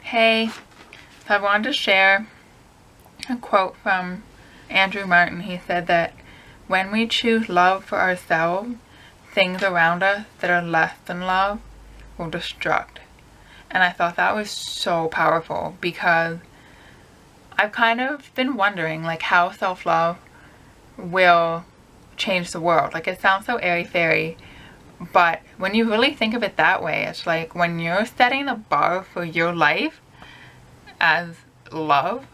Hey, so I wanted to share a quote from Andrew Martin. He said that when we choose love for ourselves, things around us that are less than love will destruct. And I thought that was so powerful because I've kind of been wondering like how self-love will change the world. Like, it sounds so airy-fairy, but when you really think of it that way, it's like when you're setting the bar for your life as love,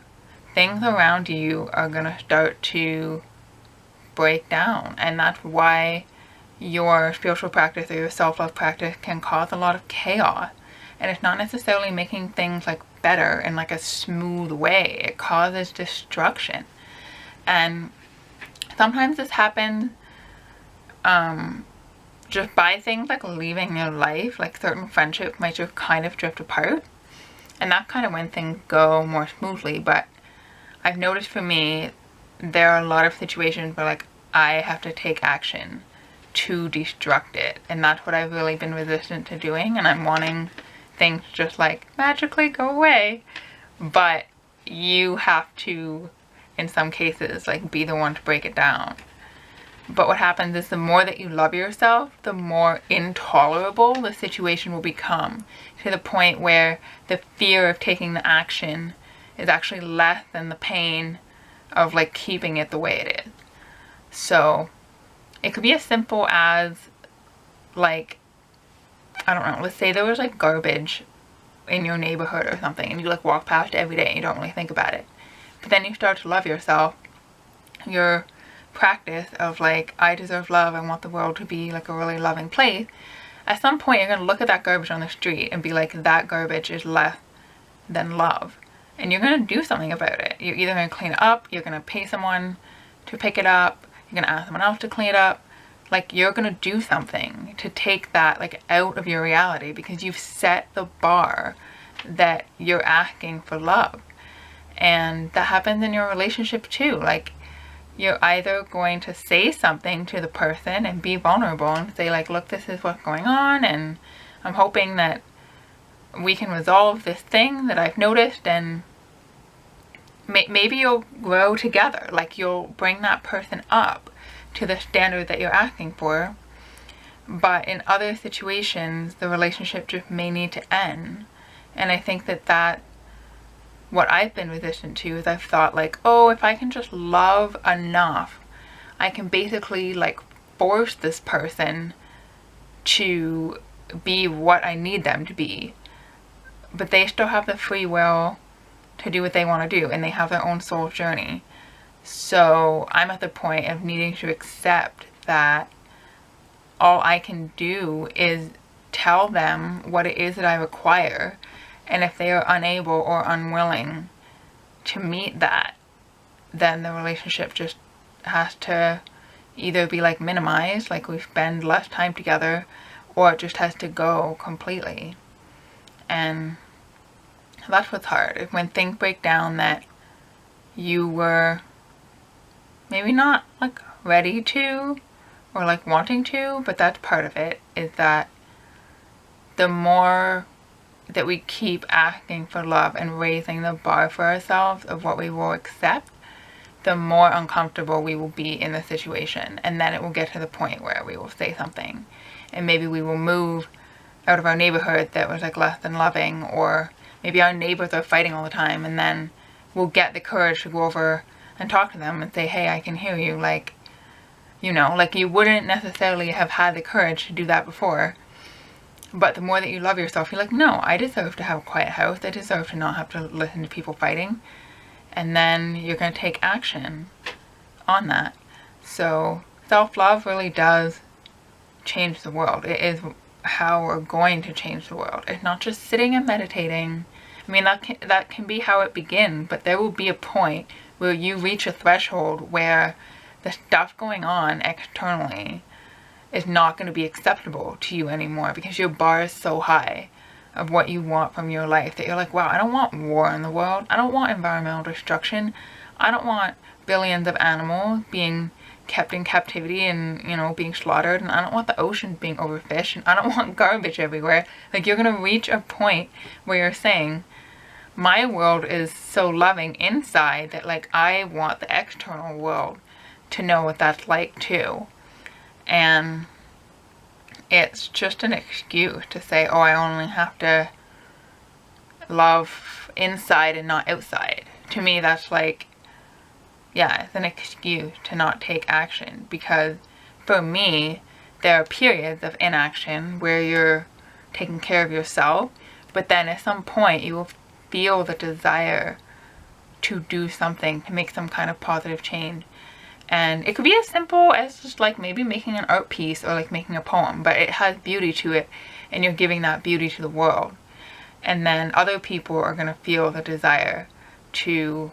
things around you are gonna start to break down. And that's why your spiritual practice or your self-love practice can cause a lot of chaos. And it's not necessarily making things like better in like a smooth way. It causes destruction. And sometimes this happens just by things like leaving your life. Like certain friendships might just kind of drift apart, and that's kind of when things go more smoothly. But I've noticed for me, there are a lot of situations where like I have to take action to destruct it, and that's what I've really been resistant to doing. And I'm wanting things just like magically go away, but you have to, in some cases, like be the one to break it down. But what happens is the more that you love yourself, the more intolerable the situation will become, to the point where the fear of taking the action is actually less than the pain of like keeping it the way it is. So it could be as simple as like, I don't know, let's say there was like garbage in your neighborhood or something, and you like walk past it every day and you don't really think about it. But then you start to love yourself. Your practice of like, I deserve love, I want the world to be like a really loving place. At some point you're going to look at that garbage on the street and be like, that garbage is less than love. And you're going to do something about it. You're either going to clean it up, you're going to pay someone to pick it up, you're going to ask someone else to clean it up. Like, you're going to do something to take that like out of your reality, because you've set the bar that you're asking for love. And that happens in your relationship too. Like, you're either going to say something to the person and be vulnerable and say like, look, this is what's going on, and I'm hoping that we can resolve this thing that I've noticed, and maybe you'll grow together. Like, you'll bring that person up to the standard that you're asking for. But in other situations, the relationship just may need to end. And I think that what I've been resistant to is I've thought like, oh, if I can just love enough, I can basically like force this person to be what I need them to be. But they still have the free will to do what they want to do, and they have their own soul journey. So I'm at the point of needing to accept that all I can do is tell them what it is that I require. And if they are unable or unwilling to meet that, then the relationship just has to either be like minimized, like we spend less time together, or it just has to go completely. And that's what's hard. If when things break down that you were maybe not like ready to or like wanting to, but that's part of it, is that the more that we keep asking for love and raising the bar for ourselves of what we will accept, the more uncomfortable we will be in the situation. And then it will get to the point where we will say something, and maybe we will move out of our neighborhood that was like less than loving, or maybe our neighbors are fighting all the time, and then we'll get the courage to go over and talk to them and say, hey, I can hear you. Like, you know, like you wouldn't necessarily have had the courage to do that before. But the more that you love yourself, you're like, no, I deserve to have a quiet house. I deserve to not have to listen to people fighting. And then you're going to take action on that. So self-love really does change the world. It is how we're going to change the world. It's not just sitting and meditating. I mean, that can be how it begins, but there will be a point where you reach a threshold where the stuff going on externally is not going to be acceptable to you anymore, because your bar is so high of what you want from your life that you're like, wow, I don't want war in the world. I don't want environmental destruction. I don't want billions of animals being kept in captivity and, you know, being slaughtered. And I don't want the ocean being overfished. And I don't want garbage everywhere. Like, you're going to reach a point where you're saying, my world is so loving inside that like I want the external world to know what that's like too. And it's just an excuse to say, oh, I only have to love inside and not outside. To me, that's like, yeah, it's an excuse to not take action, because for me, there are periods of inaction where you're taking care of yourself, but then at some point you will feel the desire to do something, to make some kind of positive change. And it could be as simple as just like maybe making an art piece or like making a poem, but it has beauty to it and you're giving that beauty to the world. And then other people are going to feel the desire to,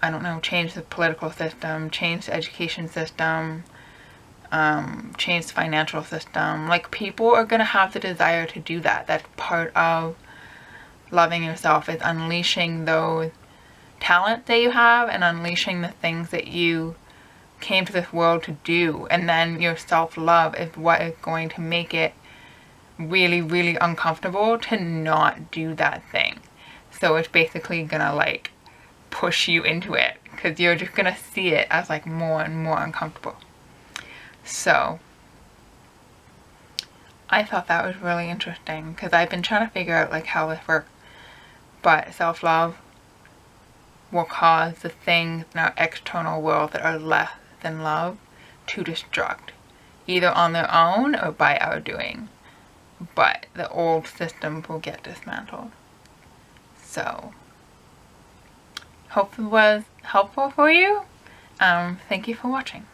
I don't know, change the political system, change the education system, change the financial system. Like, people are going to have the desire to do that. That's part of loving yourself, is unleashing those talents that you have and unleashing the things that you came to this world to do. And then your self-love is what is going to make it really, really uncomfortable to not do that thing. So it's basically gonna like push you into it, because you're just gonna see it as like more and more uncomfortable. So I thought that was really interesting, because I've been trying to figure out like how this works. But self-love will cause the things in our external world that are less than love to destruct, either on their own or by our doing. But the old system will get dismantled. So, hope it was helpful for you. Thank you for watching.